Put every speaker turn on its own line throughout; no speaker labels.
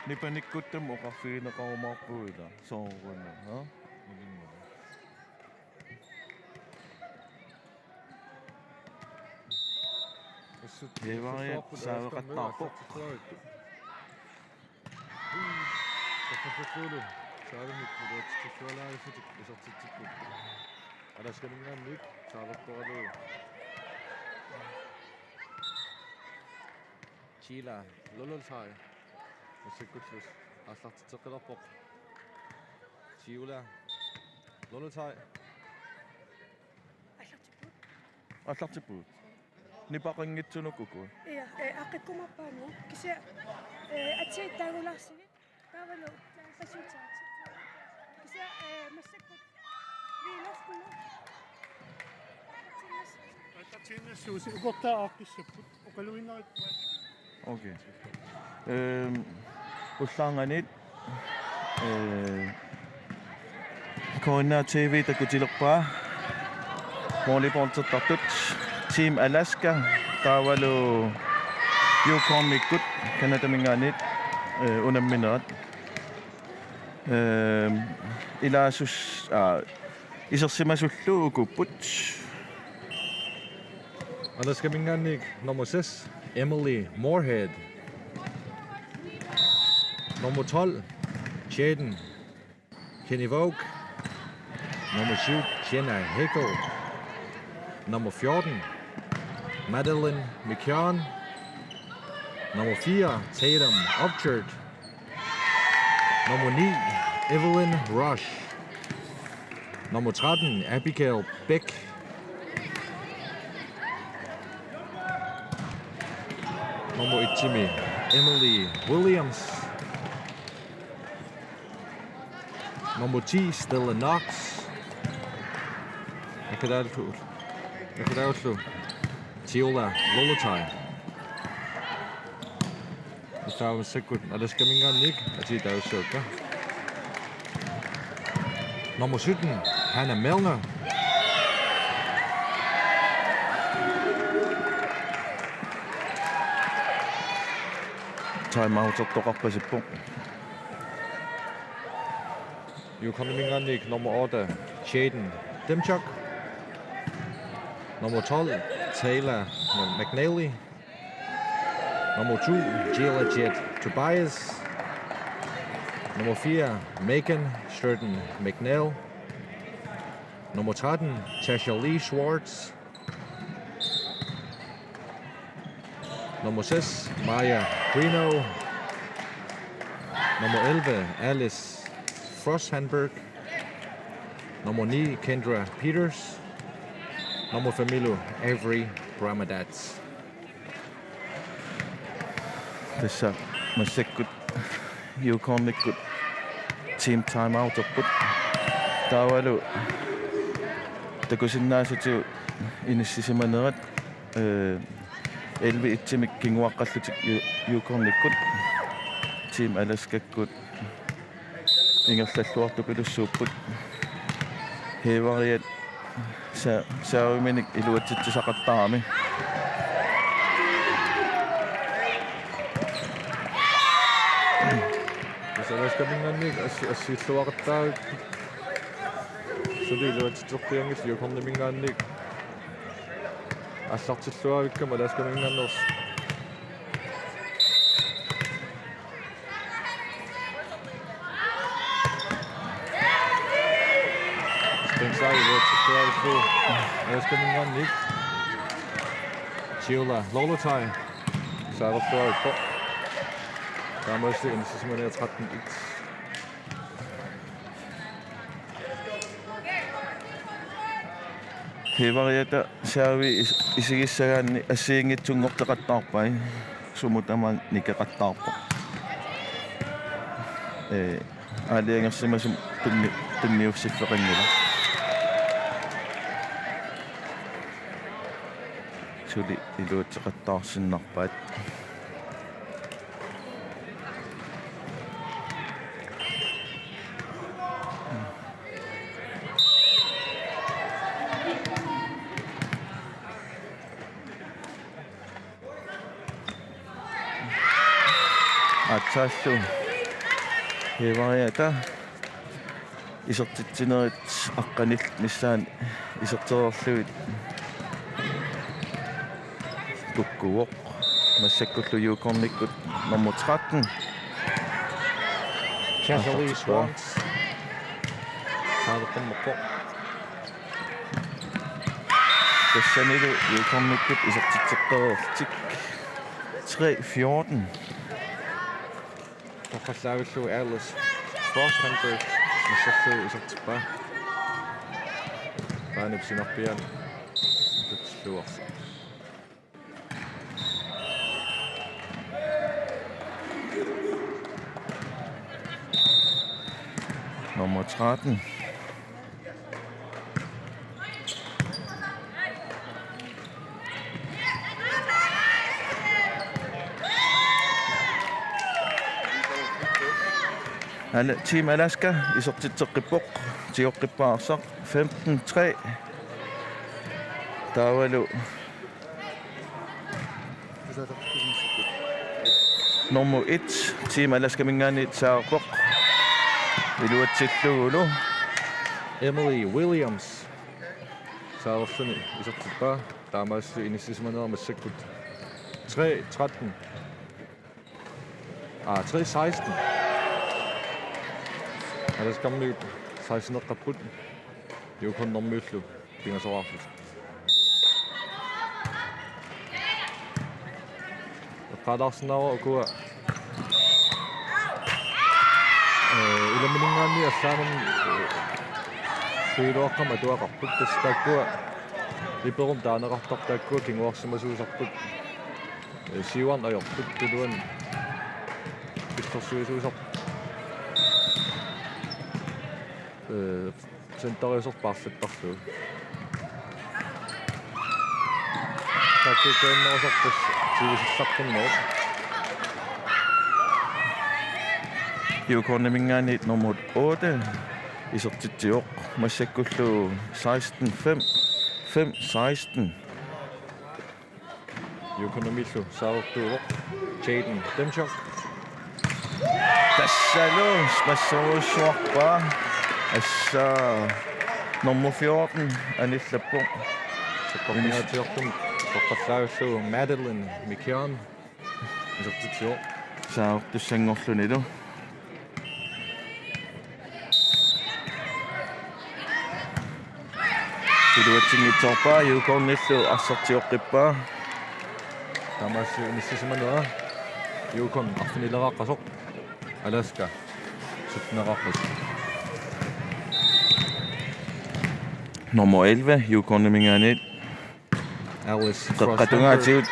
Nipanikkutam uqarfiinaqarumaarpuila sooruna ha Hevariat saaveqattaarpoq
Taqqassulu saalimik mudaatsualaarisutik isartitsikku alaskaningaannik saavertoralu Chila lululsai Sikkutlus аслартитеқилерпоқ Чиула лолутай
аллартиппут нипақингитсунуккуку
иа аққиккумарпаани кися атсииттаагулаарсиги таавалу пасуутаат кися массаккут виласкула
ататсиннассууси укортааақкиссаппут оқалуиннерит
окей уллаанганит Corona TV такутилерпаа волейболтертартут Team Alaska таавалу Yukon миккут канатамингаанит унамминаат илаасус исерсимасуллуу укуппут
Alaskaningaannik nummer 6 Emily Moorhead Nummer 12, Jaden Kenny Vogue. Nummer 7, Jenna Hickel. Nummer 14, Madeline McKeon. Nummer 4, Tatum Upchurch. Nummer 9, Evelyn Rush. Nummer 13, Abigail Beck. Nummer 1, Jimmy Emily Williams. Nummer 10, Stella Knox. Akadalfu. Chiola Lolotai. Gustavo Sikut. Alaskaningaannik. Atidausuka. Nummer 17, Hannah Milner.
Time-out toqarpasippu
Yukonningaannik nummer 8, Jaden Demchuk. Nummer 12, Taylor McNally. Nummer 2, Jayla Jet Tobias. Nummer 4, Megan Sturton McNeil. Nummer 13, Tasha Lee Schwartz. Nummer 6, Maya Greeno. Nummer 11, Alice Frosthandberg. Nummer 9, Kendra Peters. Nummer 5, Avery Bramadats.
tässä massakkut Yukonnikkut team time-out opput taavalu takusinnaasutu inissisimanarat 11 itsimik kinguaqqallutik Yukonnikkut team Alaskakkut ingerlalluartupilussuupput hevariat saaviminik iluatsitsisaqattaarami
Alaskaningaannik assiilluaqattaavik suliluatsitsorpiangit Yukonnimingaannik аллартиллуавиккам Alaskaningaanners Stensailuatsitsuavik Alaskaningaannik Chiola Lolotai saavertuavik Kammerste insisimane 13-1.
hevariata saavi isigissagaanni assiingitsunngorteqattaarpai sumutaman nikeqattaarpo aaliangersimasum tunniussiffeqannula suli iluutseqattaarsinnarpaat атсааллу хевариата исертитсинерит аққанил миссаан исертерерлуит туккуоқ массаккуллу юукорниккут номер 13
Casually Swans. Saadaqammerpoq.
тассанилу юукорниккут исертитсеққареерлтик 3-14
Taqallaavillu Alice Frost Hamburg. Missarlu isertippa. Qaanipsinerpian. Tutluarsa.
nummer 13 Alle Team Alaska исертитсеққиппоқ тиоққиппаарсақ 15-3 таавалу nummer 1 Team Alaska мингаани саарпоқ илуатсиллугулу
Emily Williams. Saarluni isertippa. Taamaassu inissisimaneramassakut 3-13. 3-16. Alaskammik 16eqqapput. Yuukonnermiullu pingasoraarlut. Qaalaarsinaawa ukua ilamminungaanni allaanam piiluaqqam atuaqarput tassaakkua iperum taaneqartartaakkua kinguarsimasuusarput siuarn ajorput tuluan pissorsuisuusar senteriusorpaarlattarluu takkukaannerusarpas sivisissarpunnerup
юукорнимингаани nummer 8 исертитсиоқ массаккуллу 16-5 5-16
Yuukonnermillu saartuuroq Jaden Demchuk.
тассалу массоруссуарпаа асса nummer 14 аниллаппо
Koordinaatiortum toqqallaagallu Madeline Mikian isertitsuoq
саартуссангорлунилу силуатсингитсорпаа юукорниллу арсартиоққиппаа
taamaassu inissisimanera Yukon arfinileрааққасоқ Alaska sutneрааққас
nummer 11 юукорнимингаани
Alice
теққатунгаатигут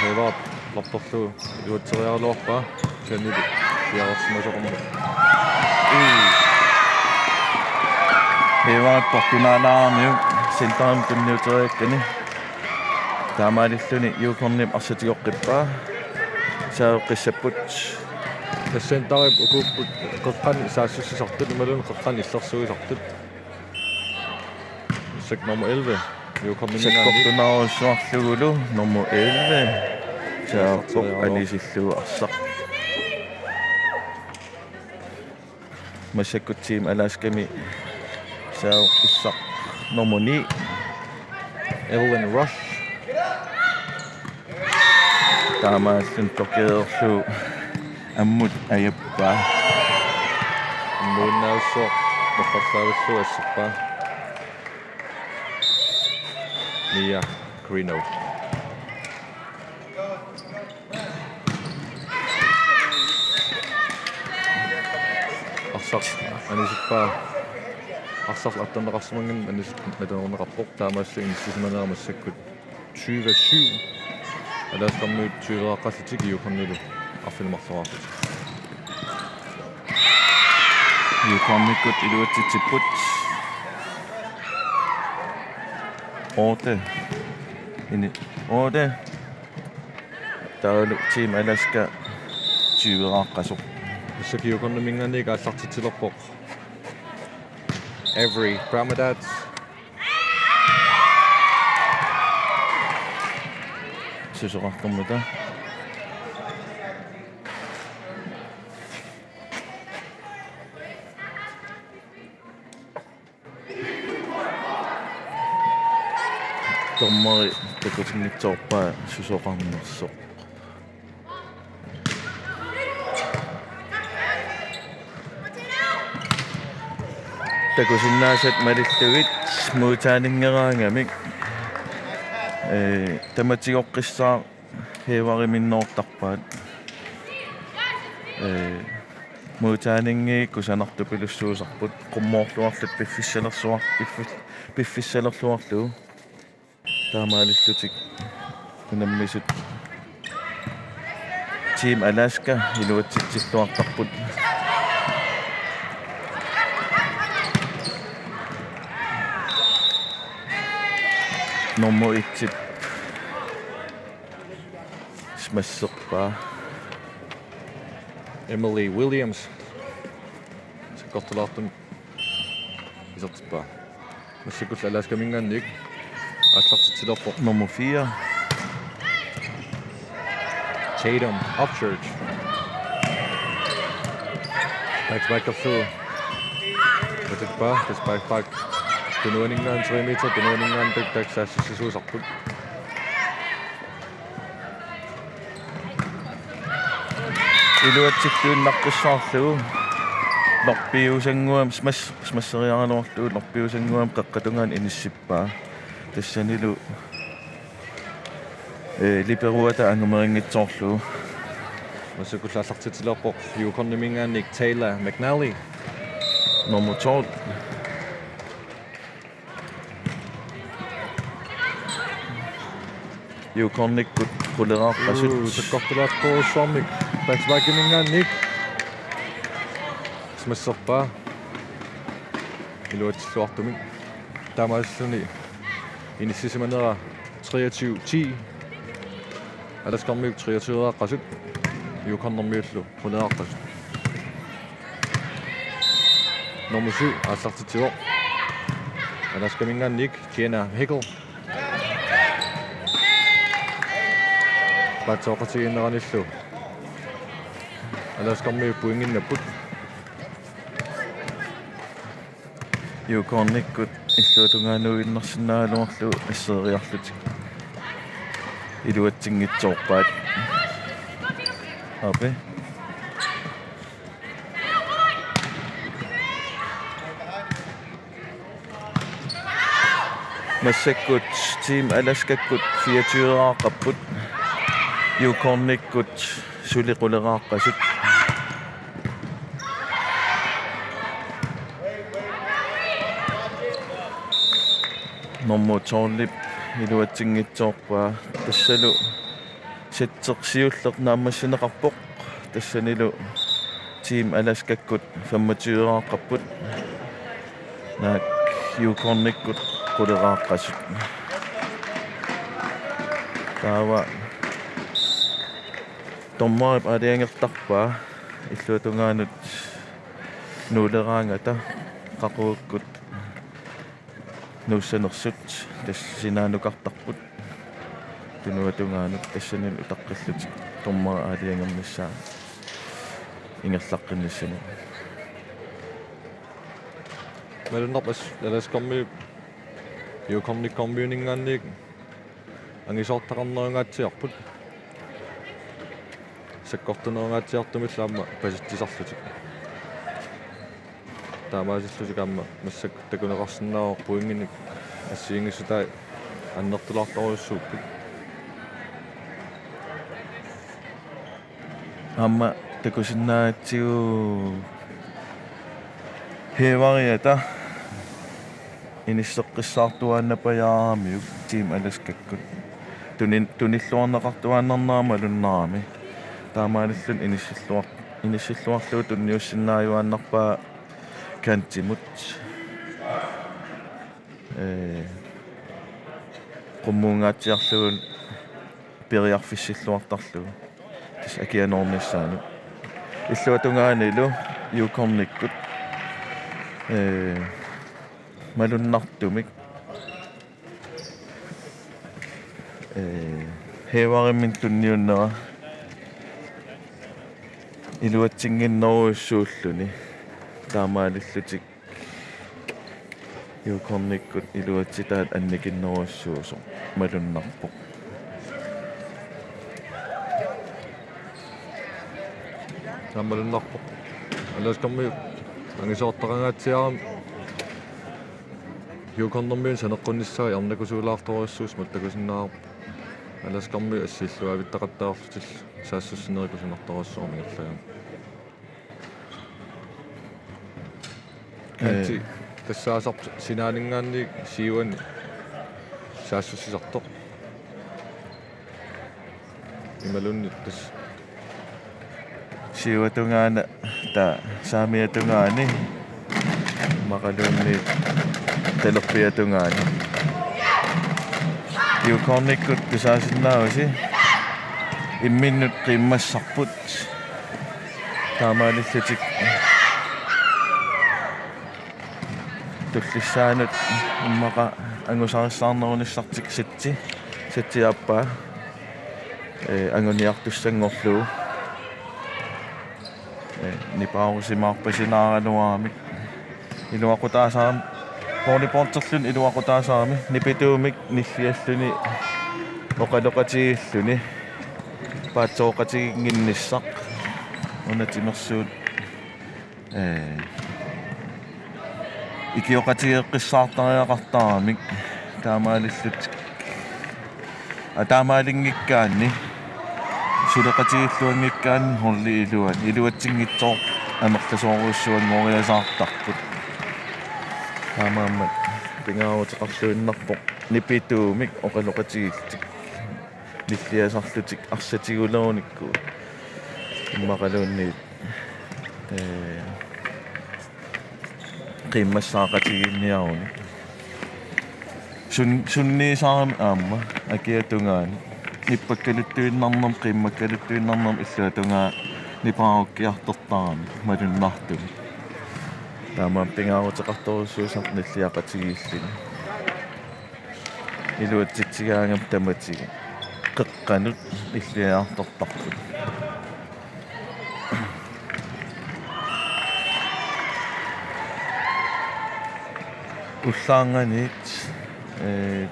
Hevat lopporlu juutseriarluarpaa kanili piarersimasоqormu
хеваат портунаалаармиу сентерим тунниутериаккани таамаалиллуни юукорним арсатигоққиппаа сааққиссаппут
тассентарип укууппут қеққан саассуссисартут ималун қеққан иллерсуисартут сек номер 11 юукорнимингаани
саккортунааруссуарлугулу nummer 11 сааққоқ анисиллугу арсақ массаккутсиим аласками сааққиссақ nummer 9
Evelyn Rush
таамааллун тоқеерлу аммут аяппаа
мууннаавсоо тоққарлаавиллу ассаппаа Mia Carino арсақ анисиппаа арсақ аттанеқарсиманган анисип матанернеқарпоқ таамааллу инсисиманерамассаккут 27 алаасқармуут 20-аққаллутик юукорнилу арфилмарлораарлут
юукорниккут илуатситсиппут 8 ини 8 таалу Team Alaska 20-аққасоқ
issaki юукорнамингаанник ааллартитсилерпоқ Every Brahmadads
сусоқартэрмута tommari takutingitsoorpaa susoqarnersoq takusinnaasat malillugit muutaaninngeraangamik tamatigoqqissaa heevariminnoortarpaat muutaaningi kusanartupilussuusarput qummoorluarlut piffissalerluarlugu taamaalillutik kunammisut Team Alaska iluatsitsilluartarput nummer 1 smasserpaa
Emily Williams. Se kohtalaatun isotspaa. Massikut Alaska mingannik. Aslartitsilerpoq.
nummer 4
Tatum Upchurch. Back-to-back. Matitpaa, tas back. Tunuaningaan 3 meter, tunuaningaan taksaassisuusarput.
iluatsikluunnarqussaarlugu lorpiusanguam smasseriaraluarlugu lorpiusanguam qaqqatungaan inissippaa tassanilu liperuata angumeringitsoorlugu
Massikut Yukon mingannik Taylor McNally.
nummer 12 yukornikkut quleraarqasut
Se kohtalaattu Suomik. Back mingannik. Smasserpaa. Iluatsilluartumik. Taamaassuni inississimanera 23-10. Alaskarmiuk 23-qassut. Yukonnermiullu quleraarqasut. Nummer 7 Aslartitsior. Alaska mingannik Jenna Hickel. Batsoqatiginneranillu. Alaskarmiuk puinginnapput.
yukornikkut illuutungaannuinnersinnaaluarlugu asseriarlutik iluatsingitsoorpaat ape massakkut Team Alaskakkut 24-qapput yukornikkut suliquleraaqasut nummer 12 iluatsingitsoorpaa tassalu settersiullernaammassuneqarpoq tassanilu Team Alaskakkut 25-qapput naak yukornikkut quleraaqasut taawa tommarip aliangertarpaa illuutungaanut nuuleraangata qaquukkut nuussanersut tassinaannukartarput tunuatungaanut tassanil utaqqillutik tommara aliangernissaa ingerlaqqinnissamu
Melunnerpas Alaskarmiuk Yukonnik kommuningaannik angisoortaqarnerungaatsiarput. Sakkortunerungaatsiartumilla pasittisarlutik. Taamaasillutik amma massakkutakuneqarsinnaaru puinginnik assiingissutaa annertulartoruissuupput.
amma takusinnaatsigu heevariata inisseqqissaartuaannapajaaramiuk Team Alaskakkut tunilluarneqartuaannernaamalunnarami taamaalillun inissilluarlugu tunniussinnaayuaannarpaa kantimut qummuungaatsiarlugun periarfissilluartarlugu tas akianornissaanu illuatungaanilu yukornikkut malunnartumik heevarimmin tunniunnera iluatsinginneruissuulluni taamaalillutik Yukornikkut iluatsitaat annikinneruassuuso malunnarpoq.
Sammalunnerpoq. Alaskammi angisoortaqangaatiaram Yukornermiun saneqqunnissaai arnakusuulaartoruassuus mattakusinnaarup. Alaskammi assilluavittaqattaarlutil saassussinerikusинartoruassuarмигаллагам. Anti тассаасарп синаанинггаанни сиуани саассуссисарто ималунни тас
Siuatungaana ta saamiatungaani maqaluunni talerpiatungaani Yukornikkut kusaasinnaausi imminnut qimmassarput taamaalillutik tullissaanut immaqa angusarissаарnerunissartik satsiappaa anguniartussangorluu nipausimaarpasinaaraluaramik iluaqutaasaam porniporterlun iluaqutaasaami nipituumik nillialluni oqaloqatigiilluni paatsooqatigingnissaq unatimersuut ikioqatigeqqissaartariaqartaramik taamaalillut ataamaalingikkaanni suleqatigilluangikkaanni horli iluan iluatsingitsoor amertasooruussuanngoriasaartarput taamaammat pingaarutеқарлуиннарпоқ nipituumik oqaloqatigiltik nilliasarlutik arsatigulerunikku immaqaluunniit qimmassaaqatiginniaruni sunniisaarami aamma akiatungaani nippakkaluttuinnarnam qimmakkaluttuinnarnam illuatungaa nipaarukkiartortarami malunnartumi taamaam pingaarutеқарторуссуусар ниллиақатигииллини илуатситсигаангам таматиги қеққанут иллиаартортарпут уллаанганит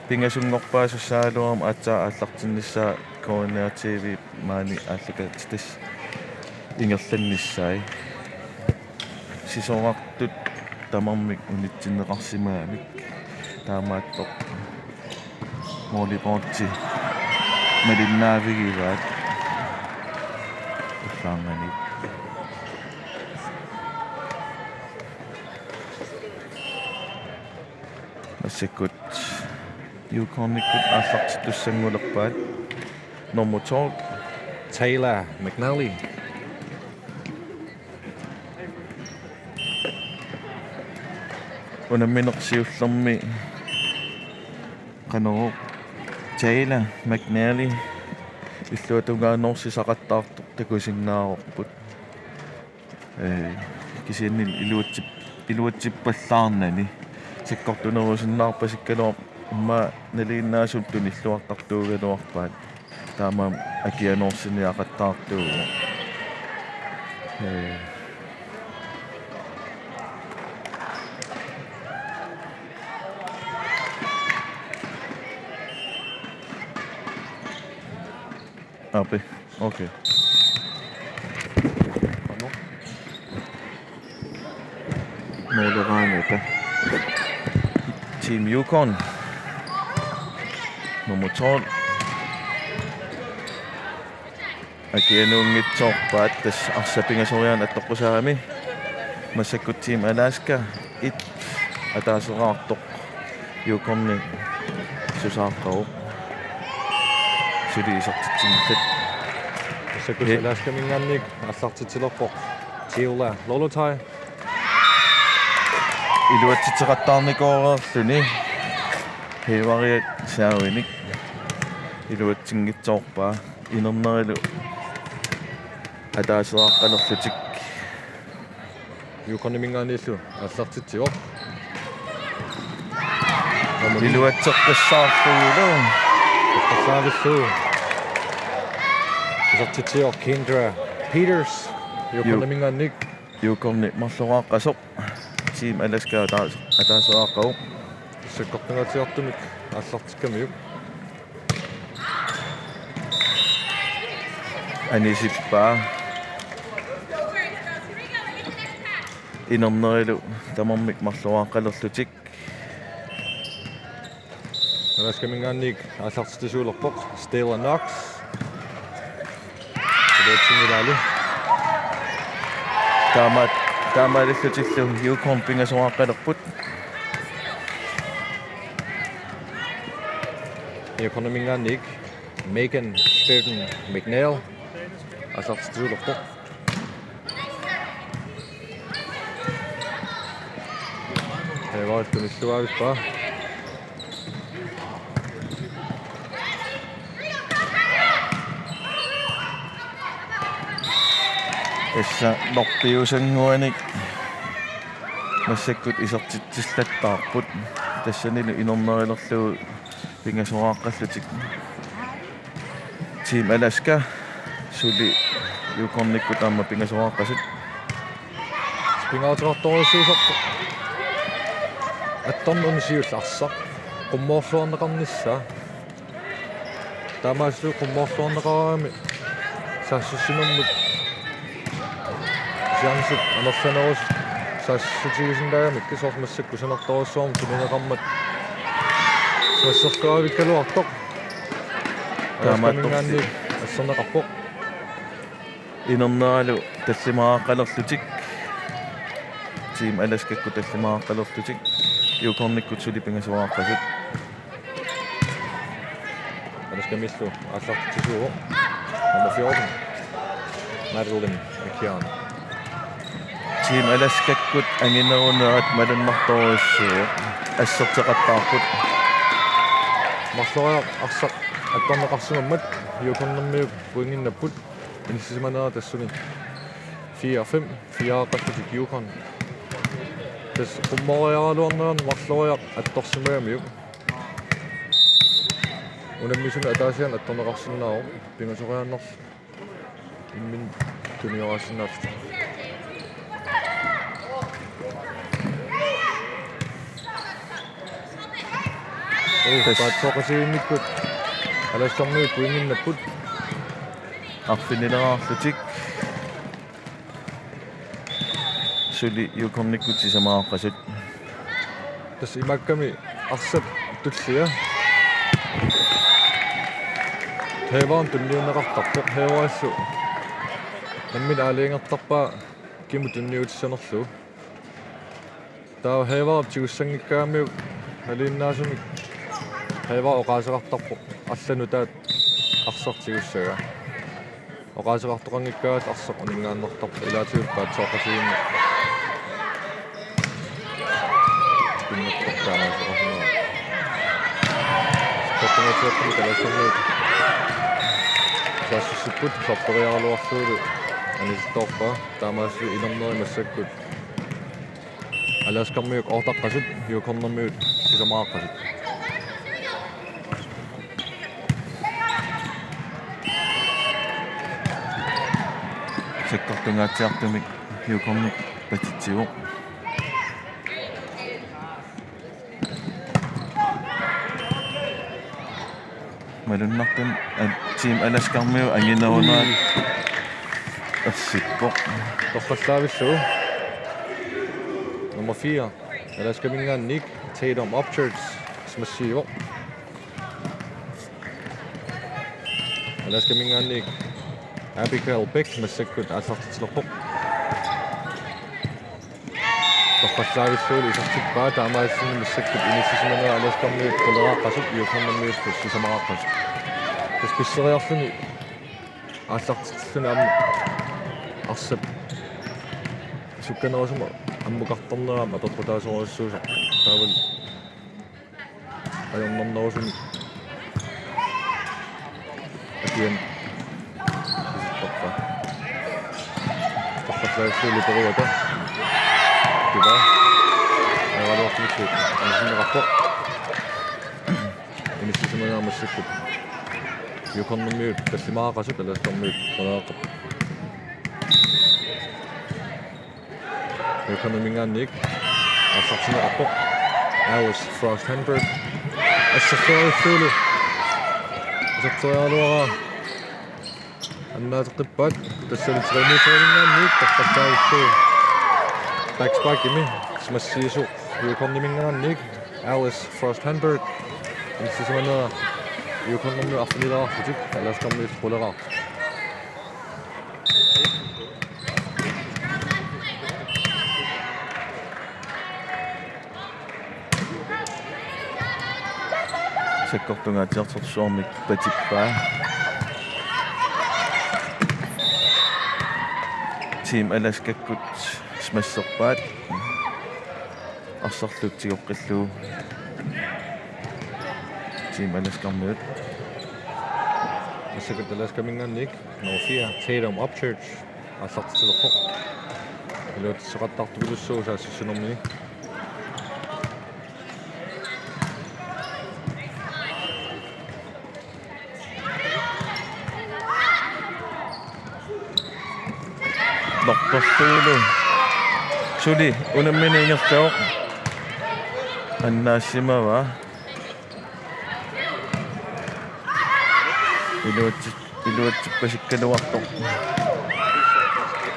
пингасунгорпаасуссаалуарам аатсаа ааллартиннissaa Corona TV маани ааллакатитас ингерланнissaai сисоорартут тамармик унитсиннеқарсимаамик таамааттоқ молипорти малиннаавигиваат уллаанганит Sikut Yukornikkut ааллартитуссангулерпаат нормутоо
Taylor McNally
унамминерсиуллерми каноо Taylor McNally иллуатугаанорсисақаттаартор такусиннаарорпут кисианнил илуатсиппаллаарнани сиккортунерусиннаарпасиккалуар имма налииннаасуттун иллуартартуугалуарпаат таамаам акианорсиниақаттаартууга апе окей нолераангата Team Yukon nummer 12 Akianuungitsoorpaat tas arsapingasoriaan attoqqusaami massakkut Team Alaska it ataasoraartoq Yukonni susaaqquq suliisartitsingat
Massakkut Alaska mingaannik аллартитилерпоқ Tiula Lolotai
илуатситеқаттаарникоорерлүни хевариат саавиник илуатсингитсоорпаа инернерилу атаасеққалерлутик
Yukorni mingaanniillu аллартитсиоқ
илуатсеққиссаарлугулу
Qassavilluu Isartitsioq Kendra Peters Yukorni mingaannik
Yukorni марлорааққасоқ Team Alaska атаасеқаққау
Sikkortungatiartumik аллартиккамиук.
Anisippaa. Inornerilu tamarmik marluaqqalorlutik.
Alaskamingaannik аллартитисуулерпоq Stella Knox. Tilutsingilaali.
Taamaalillutillu Yukon pingasoaqqalerput.
Ekonomingaannik Megan Sturden McNeil аллартитисуулерпоq. Эвааттумиллуаавиппаа.
Essa norpiusanguanik massakkut isortitsillattaarput tassanilu inornerilerlugu pingasoaqqallutik Team Alaska suli Yukonnikku taamma pingasoaqqasut
Pingaateraartoruissuusarpoq. Attornunisiullarsaq qummoorluarneqarnissaa. Taamaaslu qummoorluarneqaraami saassусимаммут Jansut anersanerus saassutigisindaamik kisormassakku sanertorussуарму тунинеқармат суассеркуавиккалуартоқ таамаатторни ассернеқарпоқ
inorneralu tallimaraqqalerlutik Team Alaskakku tallimaraqqalerlutik Yukonnikkut suli pingasoaqqasut
аласкамиллу аллартисууо number 14 Madeline McKeon.
Team Alaskakkut anginerunerat malunmartoruissuo asserteqattaarput
Marloriaq arsaq attorneqarsimammat yuukornermiuk puinginnapput inissisimanera tassuni 4-5 4-qattatik Yukon. Tas qummoriaraluarneraan marloriaq attorsimagamiuk unammisuna ataasian attorneqarsinnaaru pingasoriaannerl immin tuniorassinnaarta Paatsoqasiinnikkut alastarmiuk puinginnapput
arfinileraarlutik suli Yukonnikkut sisamaaqqasut
tas imakkami arsap tullia Heevaan tunniunneqartarpoq heevaassu nammin aaliingertarpaa kimu tunniutissanerlu taa heevaarp tigussangikkaamiuk aliinnaasumik heevaa oqaaseqartarpoq allanu taat arsartigussaga oqaaseqartoqangikkaat arsaq uningaannertarpoq ilaatiuppaat sooqasiinna pinnattartaamaaseqarnera Koppinatiattumi talassammiuk saassissipпут сорпериаралуарсуулу анисторпаа таамаасу илэрнери массаккут аласкармиук ортаққасут юкорнэрмиут сисамааққасут
sekkortungaatiartumik Yukonnik patitigu malunnertun Team Alaskarmiu anginerunerat assippoq
тоққаллаавиллуу number 4 аласкамингаанник Tatum Upchurch смассииво аласкамингаанник Abigail Beck массаккут ааллартитилерпоқ тоққаллаавиллуули исартиппаа таамаассини массаккут иниссисиманера аласкармиут колерааққасут юкорнэрмиут сисамааққасут тас писсериарлуни ааллартитиллуни амма арсап сукканерусума аммукарторнераама апертутаасоруссуусақ таавал аёрнэрнерусуми атиан тоққаллаавиллуули перуата тива аалуартмиккут анисинерарпоқ иниссисиманера массаккут юкорнэрмиут таллимаақасут аласкармиут колерааққап Ekonomingaannik ассартинеқарпоқ Alice Frost Henberg ассерлуаруллуулу асартериалуара аннаатеққиппаат тассалитеримиутерингаанниит тартартаавиллуу backspike ими смассиису юкорнимингаанник Alice Frost Henberg инсисманера юкорнэрну арфинилаарлутик аласкармиис quleraar
саккортунгаатиартэрсуармик патиппаа тим аласкаккут смассерпаат арсарлуутсигоққиллуу тим аласкармиут
асакат аласкамингаанник норфия Tatum Upchurch ассартилерпоқ илуатсеқаттартукулуссуу саассунэрмини
норторсуулу сули унаммини ингертаоқ аннаассимава илуатсиппасиккалуартоқ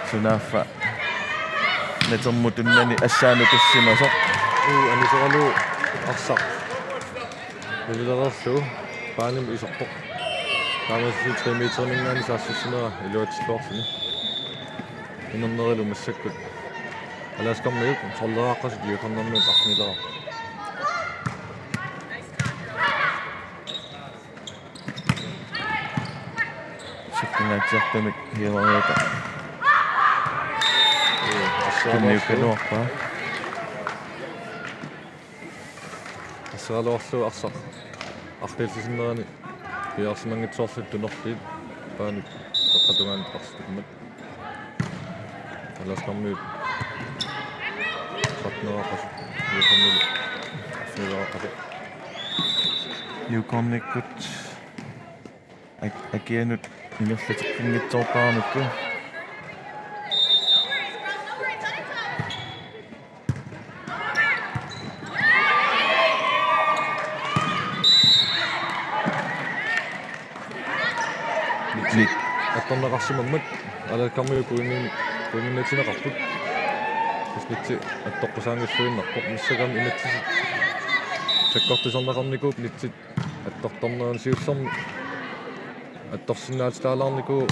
сунааффа натермутуннани ассаану тассимасоқ
анисералу арсақ илилерерлу пааним исерпоқ таамассу 3 метрингаани саассуссинера илуатсилуарсини иннернерилу массаккут аласкармиук сорлерааққасут юкорнэрмиут арнилера
сиккингаатиартамик хиерариата кинниуккануарпаа
ассералуарлуу арсақ арлилсисиннерани пиарсимангитсоорлут тунерлит паанут тоққатунгаан парстукмат аласкармиут патнерааққас юкорнэрмиут арнилерааққас
юкорниккут акианут инерлатиккингитсоорпаарнукку ник
атторнеқарсимаммат аласкармиу куингиннатинеқарпут киснитси аттоққусаангиссуиннарпоқ миссагам инатсисит саккортисорнеқарникууп нитсит атторторнеран сиуллерми атторсинаатилаалаарнику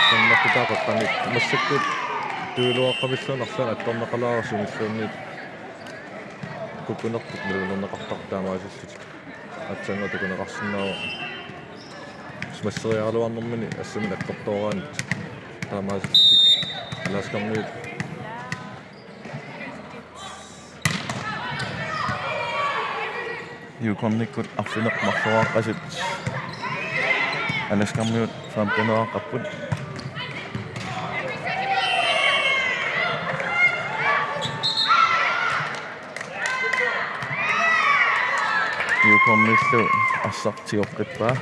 соннартутаақаттаник массаккут туилуаққавиллуунарлан атторнеқалаарсуниллуунниит куккунертут милунернеқартартаамаасиллут атсанга тукунеқарсинаава смассериарлуарнэрмини ассамин аттортоораанит таамаасиллут аласкармиут
юкорниккут арфинеқмарлуааққасут аласкармиут фамтанерааққаппут юкорниллу арсартиоққиппаа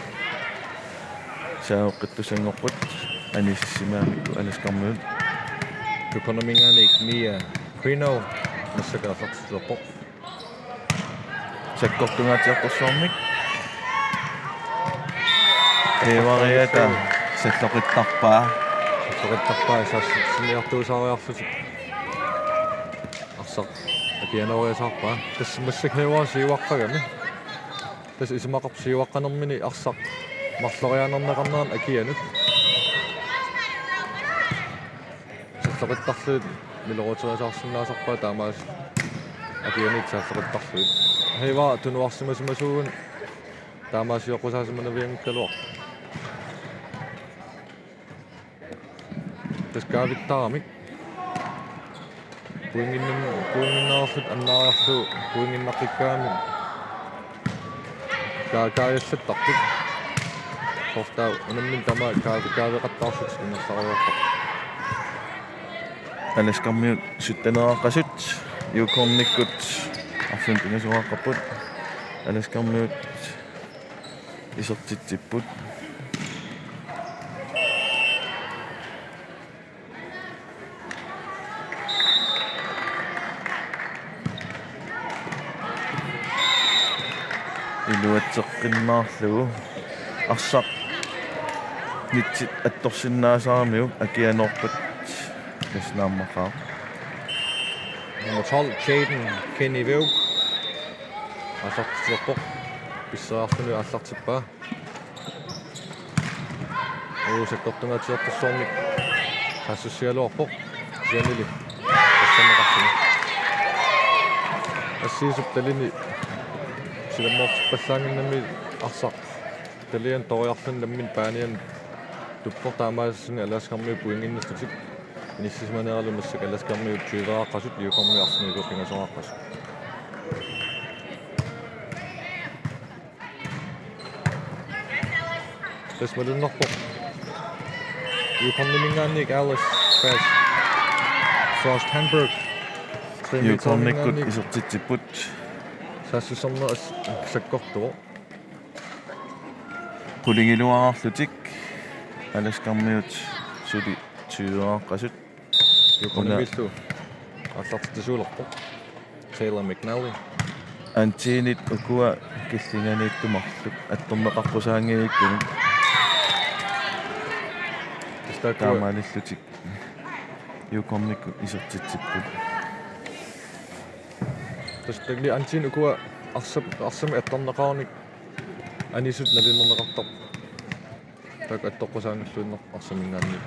саоққиттусангорпут анисиссимаамикку аласкармиут
юкорнаминганик мия Quino массакаасартилерпоқ
саккортунгаатиарторсуармик эвариата сэллоқиттарпаа
соқиттарпаа саассимиартуусаариарлутик арсақ акианаориасаарпаа тассимассак хеваа сиуаққагами тас исмақарп сиуаққанермини арсақ марлорианернеқарнеран акианут сэллоқиттарлуут милорутерисаарсинаасарпаа таамаас акианит сааллоқиттарлуут хеваа тунуарсимасимасуугун таамаасиоққусаасиманавиангккалуар таскаавиттарамик пуингиннаарлут аннаариарлу пуингиннаққиккаами каакааллаттартут хортаа унаммин тамаа каавеқаттаарсут иннерлариуарпақ
аласкармиут суттанерааққасут юкорниккут арфинтунгасуааққаппут аласкармиут исертитсиппут илуатсеққиннаарлугу арсақ нитсит атторсиннаасарамиу акианорпат каснааммақаа
Nummer 12, Jaden Kenny Veuk. Аллартилерпоқ писсаартуну аллартиппаа. Уусаккортунгатиортэрсуарник хассуссиалуарпоқ сианили тассамеқарсуни. Ассиисуп талини силаммоортиппаллаангиннами арсақ талиан ториарлун ламмин пааниан туппор таамаассуни аласкарми пуингиннэртутик иниссисманералу массак аласкарми тюирааққасут иукарми арсниилу пингасорааққасут. Тэсмалуннарпоқ юкорнимингаанник Alice Frost Hamburg
юкорниккут исертитсиппут
саассусарнер саккортуо
qulingilluaraarlutik аласкармиут сули тюирааққасут
юкорнимиллу аллартисуулерпоқ Taylor McNally
антиинит укуа киллинганииттумарлук атторнеқарпусаангииккуни таамаалиллутик юкорникку исертитсиппут
тастагли антиин укуа арсами атторнеқарник анисут налиннернеқартар так аттоққусаангаллуиннер арсамингаанник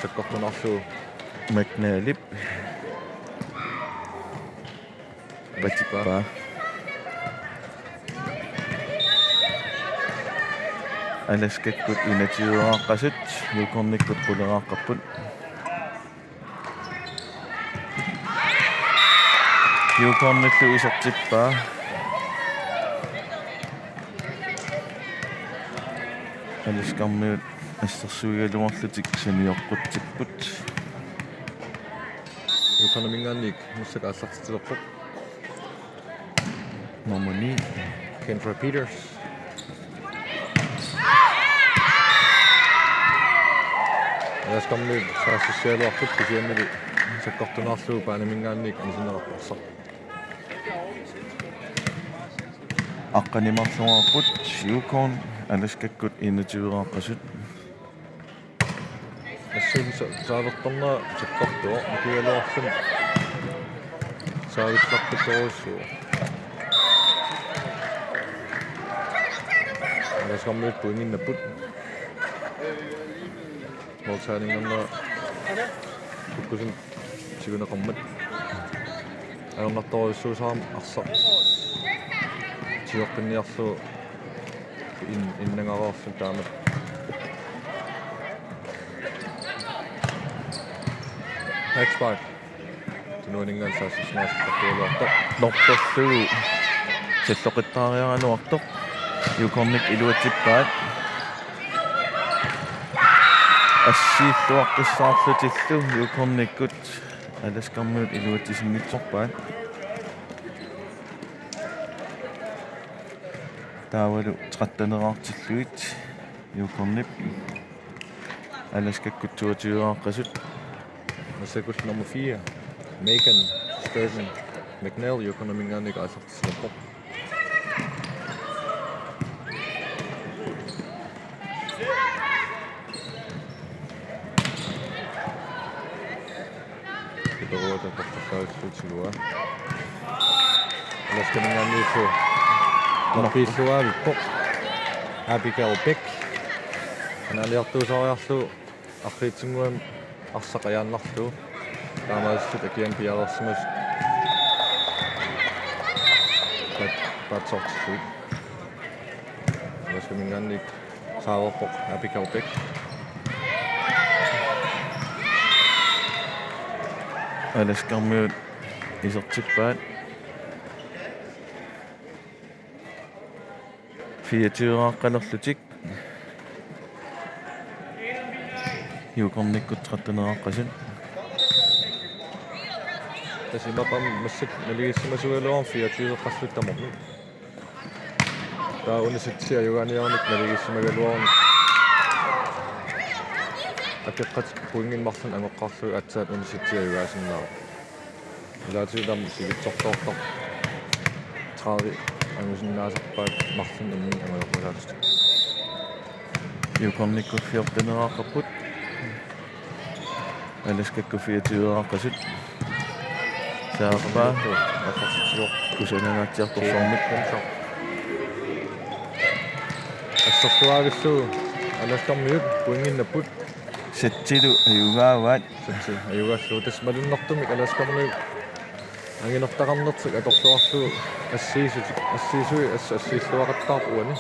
саккортунарлуу
McNally батипа аласкаккут инатиуааққасут юкорниккут quleraаққарпут юкорниллу исертиппаа аласкармиут ассерсуигалуарлутик саниоққутсиппут
юкорнимингаанник муссак аллартилерпоқ
номани
Kendra Peters яскамми саассиалуарпут кисианнали саккортунаарлуу паанамингаанник анисинераппарсар
аққанимарлуарпут юкорн аласкаккут инатиуааққасут
ассуун саавертарнаа саккортуо микиалуарлун саавилларпутторуссуу аласкамми пуингиннаппут молсаанинганнаа куккусин сигунеқармат аернарторуссуусаарам арсақ тиоққинниарлуу иннангараарлун таамат X5 тунуунингаан саассуснаассаққиалуартоқ
норторлуу саллоқиттаариарануартоқ юкорник илуатсиппаат ассииллуаққиссаарлутиллу юкорниккут аласкармиут илуатсисингитсорпаат таавалу траттанераартиллуит юкорнип аласкаккут туатиуааққасут
Masakut nummer 4, Megan Sturgeon McNeil, юкорнимингаанник аллартисилерпоқ Питеруата тартарсааллуутигуа аласкамингаанниусу напииллуаавиппоқ Abigail Beck анаалиартуусариарлу арриитсингуам арсақаяаннарлу таамаастут акиан пиалерсимас патсортсуит аласкамингаанник сааверпоқ Abigail Beck
аласкармиут исертиппаат фиатиуааққалерлутик юкорниккут траттанерааққасут
тасимапам массак налигиссимасугалуарм 24-қарлуттаморни таа униситсиа югааниарник налигиссимагалуарм акеққат пуингинмарлун ангоққарлу атсаат униситсиа югаасиннаа илаатиулам сигитсортоортар траари ангусиннаасарпаат марлун амми амалоқулаатут
юкорниккуффиортанерааққарпут аласкаккуфиатиуерааққасут саапаа
аққарситсиор
кусанагаатсиарторсоормик
ассортуаагиллуу аласкармиут пуингиннаппут
сатсилу аюгааваат
сатси аюгааллуу тас малуннартумик аласкармиут ангинертақарнертик аторсуарлуу ассиисуи ассииллуақаттаарпуани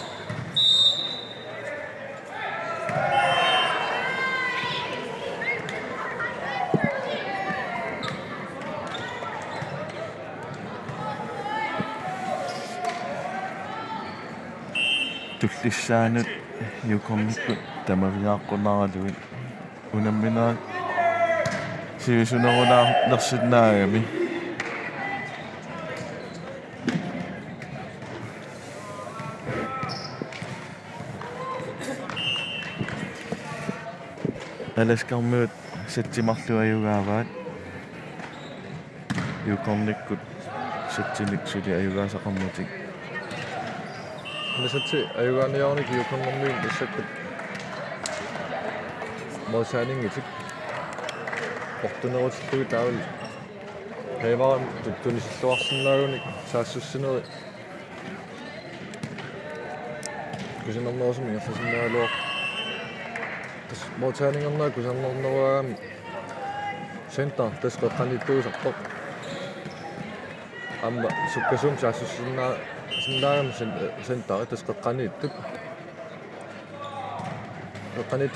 туллиссаанут юкорниккут тамавиааққунаралуит унамминаа сиусунерунаа нерсиннаагами аласкармиут сатсимарлу аюгааваат юкорниккут сатсиниксули аюгаасақармутик
насатси аюгааниарник юкорнэрмиин иссаккут мосаанингитик портунерутиллуги таавал хеварам туттунисиллуарсинаагуник саассуссинери кусинернерусми ирласиннаалуар тас мосаанингернаа кусарнернеруаами сентар таскоққаниттуусарпоқ амма суккасум саассуссиннаа синнаам сентар таскоққанииттук қанит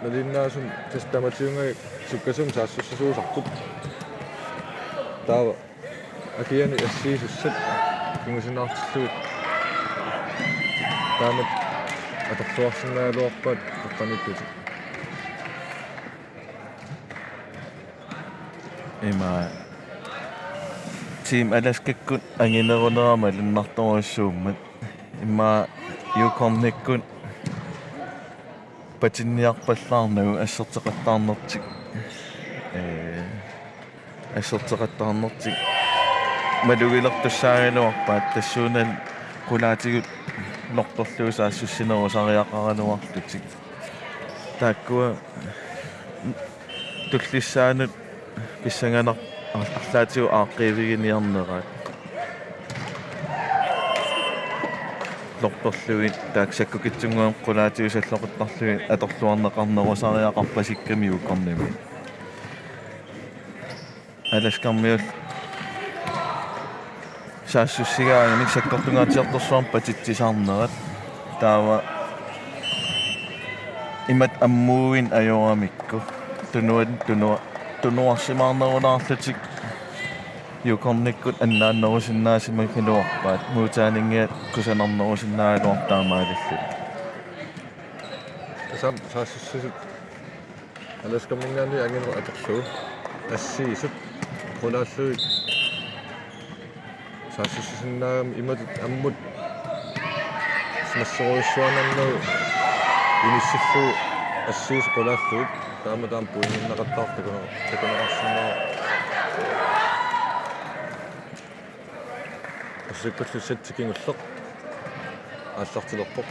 налиннаасум тастаматиунга суккасум саассуссуусартут таава акиани ассиисуссат кимусинаартиллуит таамат аторсуарсинаалуарпаат қаниттут
има тим аласкаккут ангинерунерама луннарторуссууммат имма юкорниккут патинниарпаллаарнагу ассертеқаттаарнертик ассертеқаттаарнертик малугилертуссаагалуарпаат тассуунал кулаатигут норторлуу саассуссинеру сариақаралуарлутик тааккуа туллиссаанут писсанганар арлаатигу ааққиивигиниарнераат лорторлуит тааксаккукитсунгуан кулаатигу саллоқиттарлуи аторлуарнеқарнеру сариақарпасикками юкорними аласкармиул саассуссигаагани саккортунгаатиарторсуарм патитсисаарнерат таава имат аммууин ажорамикку тунуарсимаарнерунарлутик юкорниккут аннааннерусиннаасима хилуарпаат муутаанингиат кусанарнерусиннаагалуартаамаалиллу
сам саассуссисут аласкармингаани ангинеру аторсуу ассиисут кулааллуит саассуссиннаагам имат аммут смассоруйссуанарнеру иниссиллуу ассиис кулааллуит тааматаам пуингиннақаттаар такунеқарсинаа ассиккуллу сатсикингуллеқ ааллартилерпоқ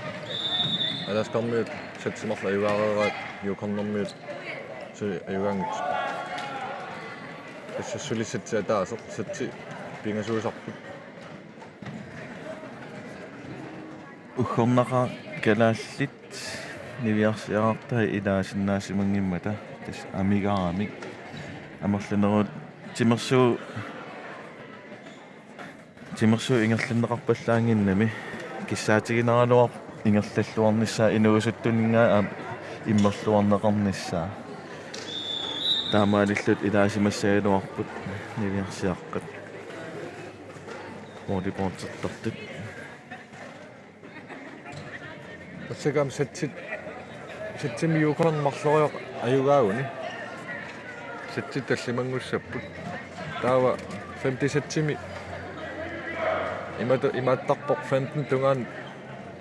аласкармиут сатсимарла аюгаарераат юкорнэрмиут сули аюгаангит ассулиссатси атаасеқ сатси пингасуусарпут
ухорнаqa калааллит нивиарсиаартаа илаасиннаасимангиммата тас амигаарамик амерлунерут тимерсуу ингерлиннеқарпаллаангиннами киссаатигинаралуар ингерллуарниссаа инуусуттунингаа иммерлуарнеқарниссаа таамаалиллут илаасимассагалуарпут нивиарсиаққат волейболтертартут
тассакам сатсими юкорн марлориоқ аюгаагуни сатси таллимангуссаппут таава 50 сатсими имааттарпоқ 15 тунгаан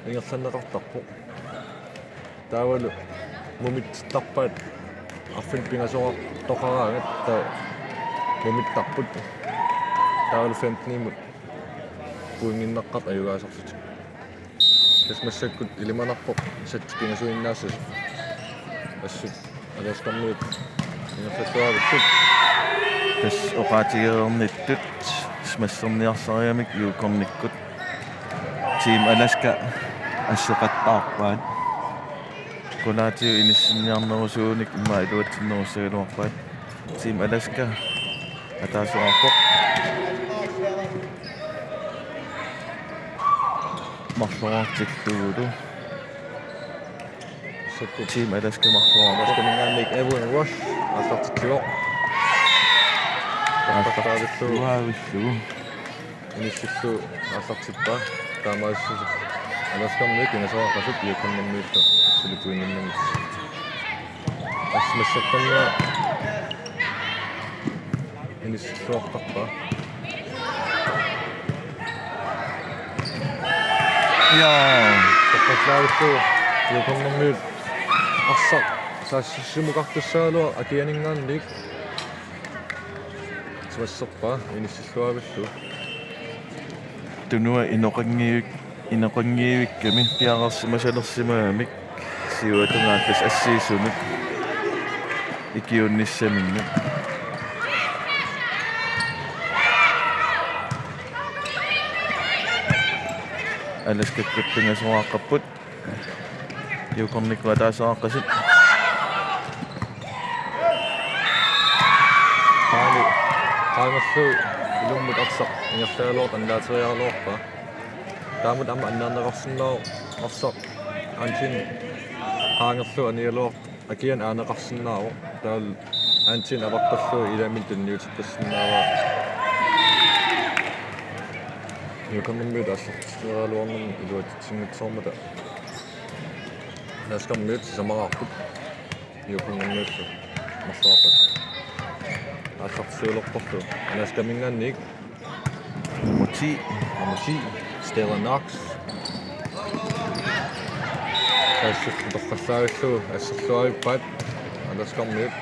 ингерланнеқартарпоқ таавалу мумиттарпаат арфин пингасоа тоқараангат таа мумиттарпут таавалу 15 имут puinginnaqqat ajugaasarlut tasmassakkut ilimanarpoq sattikingasuinnaasas assut alasqarmiut ingersalluaruttut
tas oqaatigeernittut smasserniarsariamik yuukornikkut Team Alaska asseqattaarpaat qulaatiu inissinniarnerusuunik imma iluatsinnerussagaluarpaat Team Alaska ataasoqarpoq marluartillugulu
sakkut
Team Alaska marluarpoq
alasqamingaannik Evan Rush ассартиллуоq тартартаавиллу
уавиллугу
инissillу ассартиппаа таамаассус аласкармик инасоақасут иакканнэрмииллу сулитуиннэрмит ассмассартарнаа инissиллуартарпаа
яа
таққаслаавиллу иакканнэрмит арсақ саассимукартуссаалуа акианингаанник смассерпаа инissиллуавиллу
tunua inoqangiivikkami piaqarsimasalersimaamik siuatungaattas assiisumik ikiunnissaminnu alaskakkattungasoaqapput yuukornikku ataasoaqasut
qaangerlu ilummut arsaq ingertaaluort anlaateriaruorpa taamut amma annaarneqarsinnao arsaq aantin qaangerlu anialuort akian aaneqarsinnaavo taal aantin avaqqallu ilamin tunniutiqqissinnaava yuukornermiut ассартиалуарнэрми илуатитсингитсоормата наскармиут самараарпут юуkornermiullu марсуарпат ассартиулерпорту наскамингаанник
muti
амути Stella Knox тассуттоққаллаагиллу ассерлуариппаат аласкармиут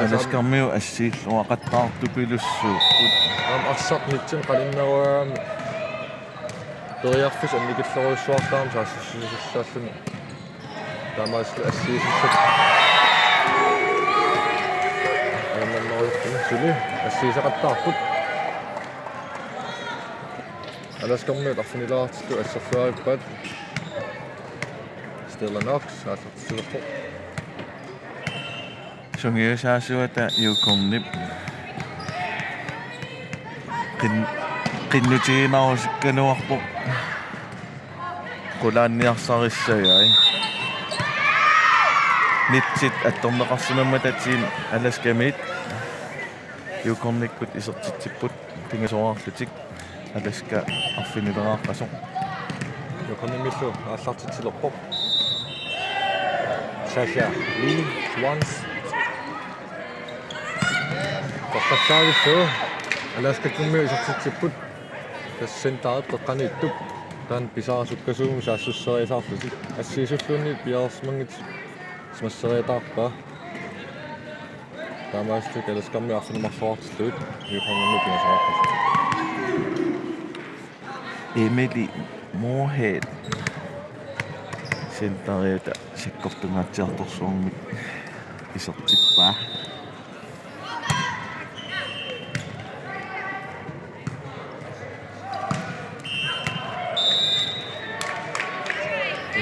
alaskamiu assiilluaqattaartupilussuuqqut
арсақнитсин қалиннеруаами периарфис анникиллеруйссуартаама саассуссаллуни таамаассу ассиисиссат сули ассиисақаттаарпут аласкармиут арфинилаартиллу ассерлуариппаат Stella Knox аасартиллерпо
sungiusaasuata yuukornip qinnutiinarusukkanuarpoq qulaanniarsarissagai nitsit attorneqarsimammata Team Alaskamiit yuukornikkut isertitsipput pingasoarlutik Alaska arfinileraaqasoq
юуkornermillu ааллартитсилерпо Sasha Lee Swans тоққассаагиллу аласкаккумми исертитсиппут тассентаарат теққанииттуп таан писаарасуккасууми саассуссериасаарлутик ассиисуллуунни пиаарсмангит смассериатаарпаа таамаастук аласкамми арфинимарлуартиллуит юуkornermi пинасааққас
Emily Moorhead sentariuta sikkortungaatiartorsuarmik isertippaa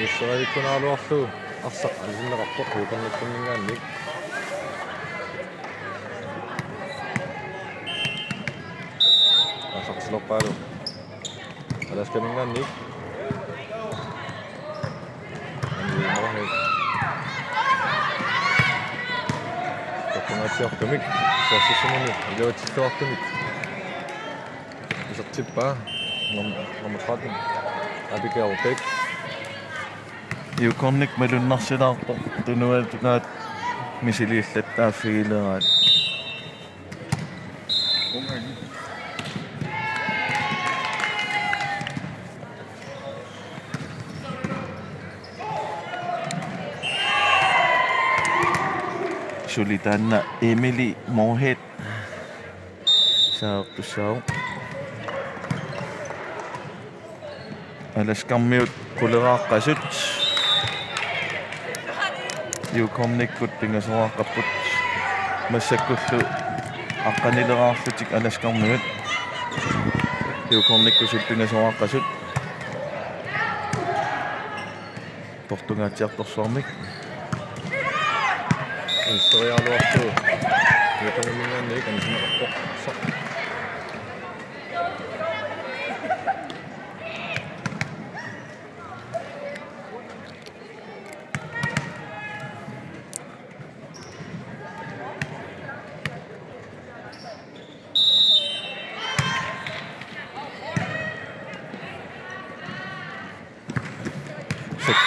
иссерикунааруарлу арсақ алиннеқарпоқ юуkornerkunningaanник асартилерпаалу аласкамингаанник тоққунаатиортумик саассисумуни илуатиллуартумик исертиппаа номер 13 Abigail Beck
yuukornik malunnarsilaarpo tunuatunaat misiliillattaaffigileraat sulitaanna Emily Moorhead Saartussaaru. Alaskammiut quleraaqasut. Yuukornikkut pingasuraaqapput. Massakkullu aqqanileraarlutik alaskammiut. Yuukornikkusut pingasuraaqasut. Tortungaatiartorsuarmik.
Instoriaaluartu yuukornimingaannik anisinneqarpoq assa.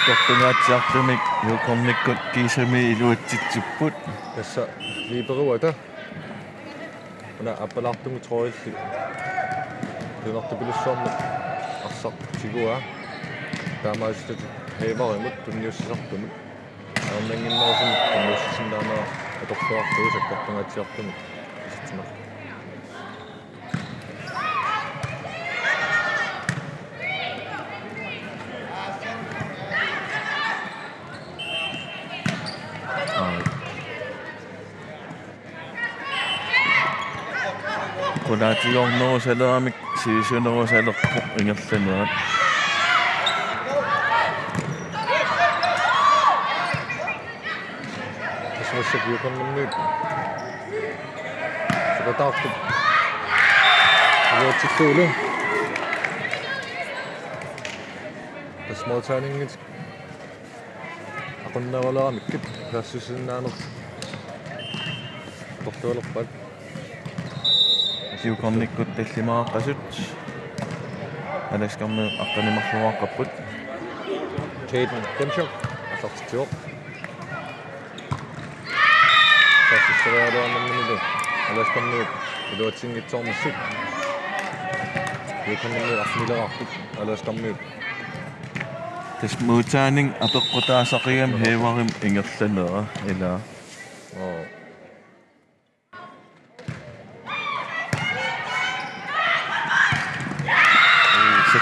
Tortungaatiartumik yuukornikkut kiisami iluatsitsupput.
Tässä liiperuata. Una appalaartungu troilli. Lunartupilussuarmut arsaq tigua. Taamaistut heivarimut tunniussisartumut. Aernanginnerusumut tunniussisinnaanaa atorluartuu sakkartungaatiartumut. Isitsinaq.
Qulaatiornerusalaamik siisunerusaleqpoq ingerlanuat.
Tasmassak yuukornermiut. Sakataartup. Aluatsilluulu. Tasmautaaningit. Aqunneralaamikkit taassusinnaanert. Tortualerpat.
Yuukornikkut tallimaaqqasut. Alaskammiut aqqanimarluaqqapput.
Jaden Demchuk asartituoq. Taassussarialuarnermilu. Alaskammiut iluatsingitsoormassut. Yuukornermiut arnileraartut. Alaskammiut.
Tasmuutaaning apeqqutaasaqigam heivarim ingerlanera ila.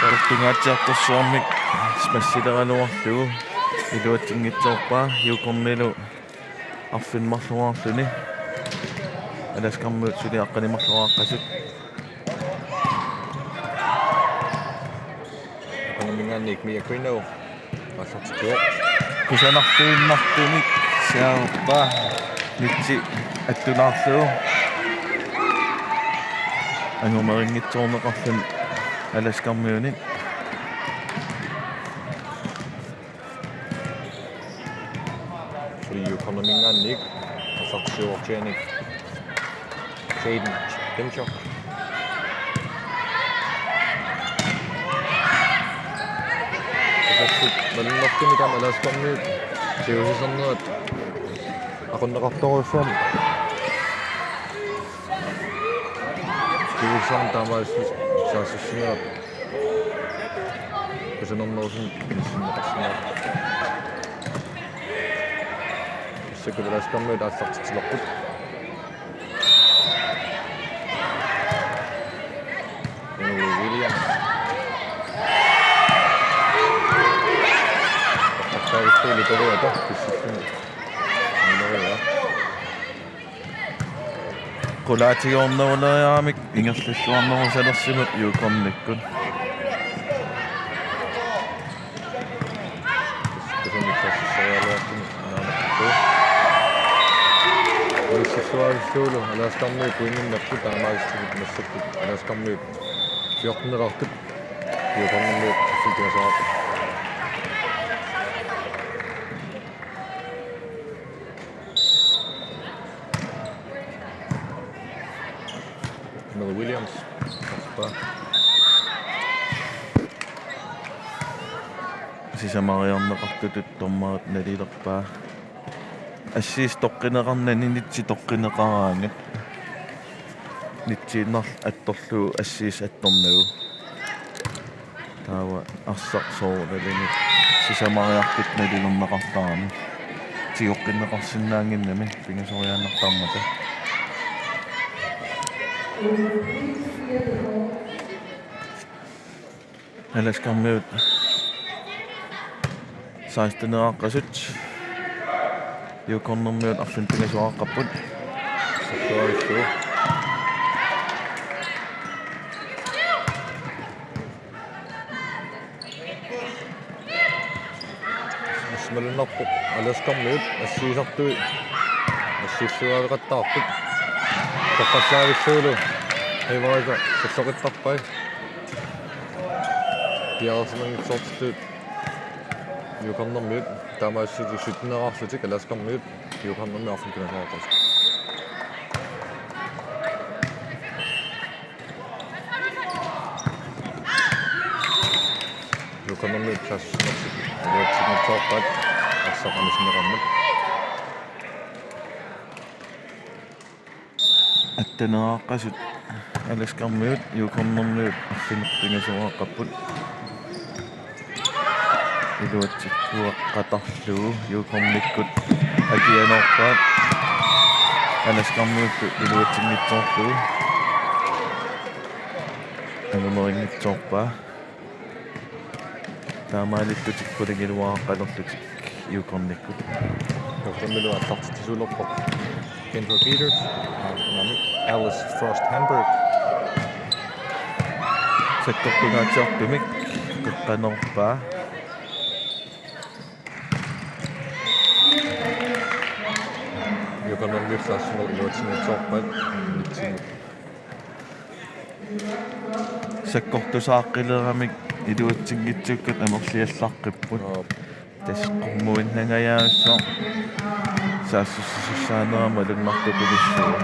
Tortungaatiartorsuarmik spassiteraluarlugu iluatsingitsoorpaa yuukornilu arfinmarluarluni. Alaskammiut suli aqqanimarluaqqasut.
Yuukornermingaannik Mia Quino asartituoq.
Kusanartuinnartumik siaarpaa nitsi attunaarlugu. Angumerinngitsoorneqarlun alaskammiunin.
Yuukornermingaannik asartituoqtianik Jaden Demchuk. Tassut malunnertumitam alaskammiut siusisernerat aqunneqartoruussuarmi. Siusiserm taamaassus saassussinerat. Kusanernerusun nissinneqarsinerat. Issakut alaskammiut aassartitilerput. Williams. Takkaavissuuli toruata kissitsun. Nileruja.
Qulaatiornerulaamik ingerlalluarnerusalersimut yuukornikkut.
Kusanikkassissarialuartumut anaanaqtuu. Uississuavissuulu alaskammiut puinginnerput aamaagistugit massakkut alaskammiut fiornerartut yuukornermiut assultigasaartut. Mel Williams aspaa.
Sisamariarneqartutut tormaat nalilerpaa. Assiis toqqineqarnani nitsi toqqineqaraangat. Nitsiinnar attorluu assiis attornagu. Taawa arsaaqsoorlalini sisamariartut nalilerneqartaarni. Tioqqinneqarsinnaanginnami pingasoriaannartarmata. Alaskammiut 16-qassut yukornermiut arlun pingasuaqapput
seksuaalistulu Asmalunarpu alaskammiut assiisartui ассиссуаалеқаттаарпут тоққассаагиссуулу хивариса сассоқиттарпай пиарсимангитсоортут юкарнэрмиут таамаассути сутнераарлутик аласкармиут юкарнэрми арфикунасаақас юкарнэрмиут тассинерсик юатсигнитсоорпат ассақамисинеқармат
аттанерааққасут аласкармиут юкорнермиут арфинерпингасуааққаппут илуатсиккуаққатарлуу юкорниккут акианорпаат аласкармиут илуатсигнитсоорлуу анумерингитсоорпаа таамаалиттутиккулигилуааққалерлутик юкорниккут
юкорнилуа аттартитсуулерпо Kendra Peters, Alice Frost Hamburg.
саккортугаатиартумик кэкканерпаа
Юкорнэрмиут тассинер илуатсигнитсоорпат нитсиг
саккортусааққилерамик илуатсингитсуккат амерлиаллаққиппут тасқуммуиннагаяассоо саассуссаанерама луннартупилиссуу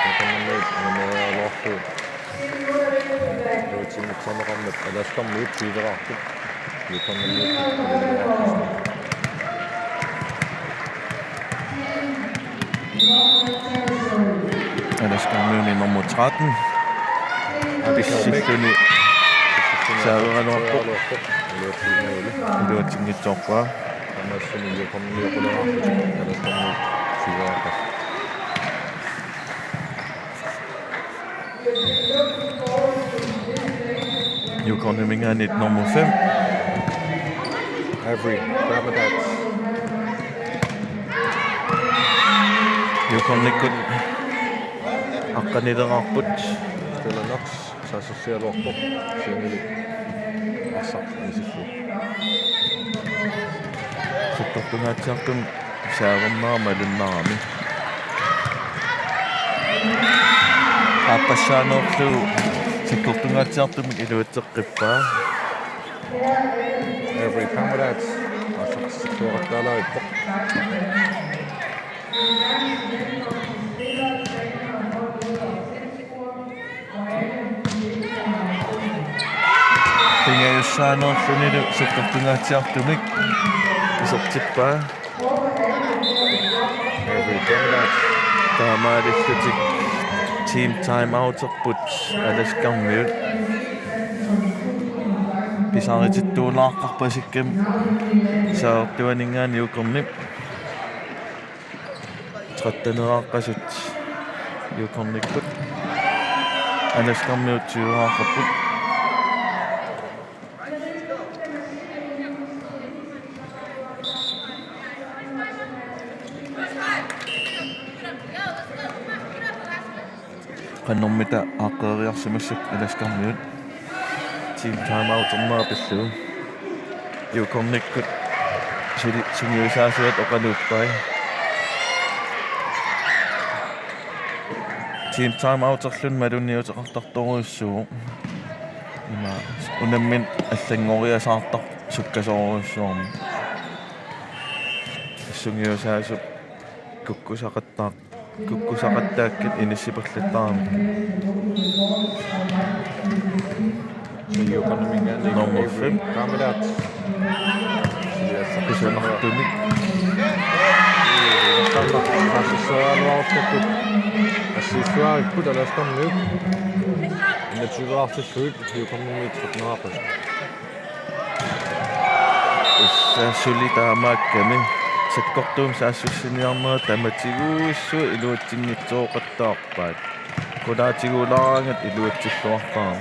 юкорнэрмиут нэмэалоорпу илуатсигнитсоорнеқармат аласкармиут пилераарпут юкорнэрмиут
аласкармиуни номер 13 абиссиллуни сааверануарпу илуатсингитсоорпаа
амассуни юкорнэрмиут аласкармиут сигаақас
юкорнэмингаанит номер 5
Avery Ramadats
юкорниккут аққанилераарпут
Stella Knox саассиалуарпо сингили ассақ нисиллу
саттортунгаатсиартум саавернаарма луннарами аппассаанорлу саттортунгаатсиартумик илуатсеққиппаа
Avery Ramadats ассақ ситуараттаалаиппо
пингаюссаанорлунилу саттортунгаатсиартумик исертиппаа
Avery Ramadats
таамаалиллутик team time outerput аласкармиут писарититтуулааққарпасиккам саартуанингаани юкорнип траттанерааққасут юкорниккут аласкармиут сиуааққарпут qannормита ааққериарсимассак аласкармиут team time out орнаапиллуу юкорниккут синиусаасуат оқалууппай team time out ерлун малунниутеқартарторуйуссуу има унаммин аллангориасаартар суккасоруйуссуарми сунгиусаасуп куккусақаттааккит иниссиперлаттаарми
юкорнэрмингаани
Number
Avery Ramadats
кисанартумик
саассуалуарпо ассиссуариппут аласкармиут иннатсугаартиллуит юкорнэрмиут трутнераақас
саасулитаамаакками саккортуум саассуссиниарнера таматигууссу илуатсингитсооқаттаарпаат кулаатигуулаарангат илуатсиллуарпаа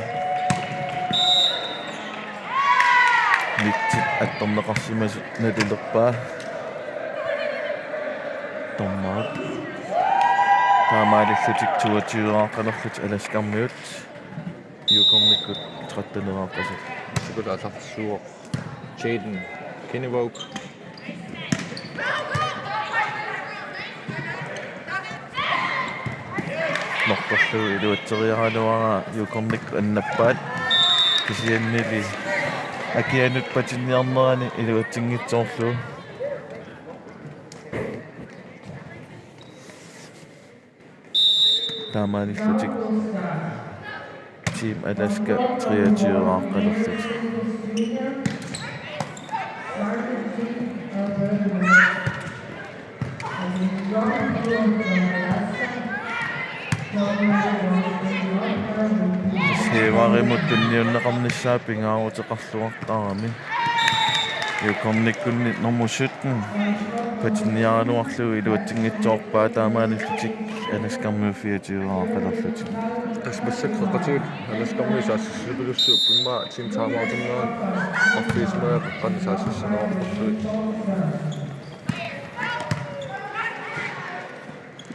митсит атторнеқарсимасут налилерпаа томмаат таамаалиллутик туатиуаақалерлут аласкармиут юкомниккут траттанерааққасут
сикулаасартиссуоқ Jaden Kennevogue
норторлу илуатсериаралуара юкомник аннаппаат кисианнили акианут патинниарнерани илуатсингитсоорлу таамаалиллутик тим Аласка 23-ааққалерлут севаремут тунниуннеқарниссаа пингаарутеқарлуартаарами юкомниккунни нормусуттен патинниаралуарлу илуатсингитсоорпаа таамаалиллутик аласкармиу 24-ааққалерлут
таспассаккатигут аласкарми саассуссипулуссуу пимма тим таамаутуннеран оффисмаа пеққани саассуссинеорперлуит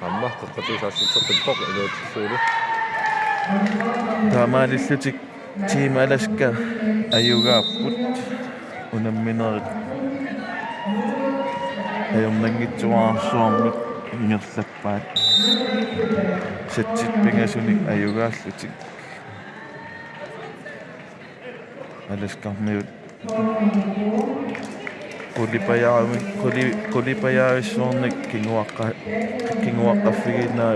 амма қоққатиг саассуссертиппоқ илуатсиллуилу
таамаалиллутик тим Аласка аюгааппут унамминерит аёрнангитсуаарсуармут ингерлаппаат сатсит пингасуник аюгааллутик Аласкармиут кулипаяависуорник кингуаққаффигинаа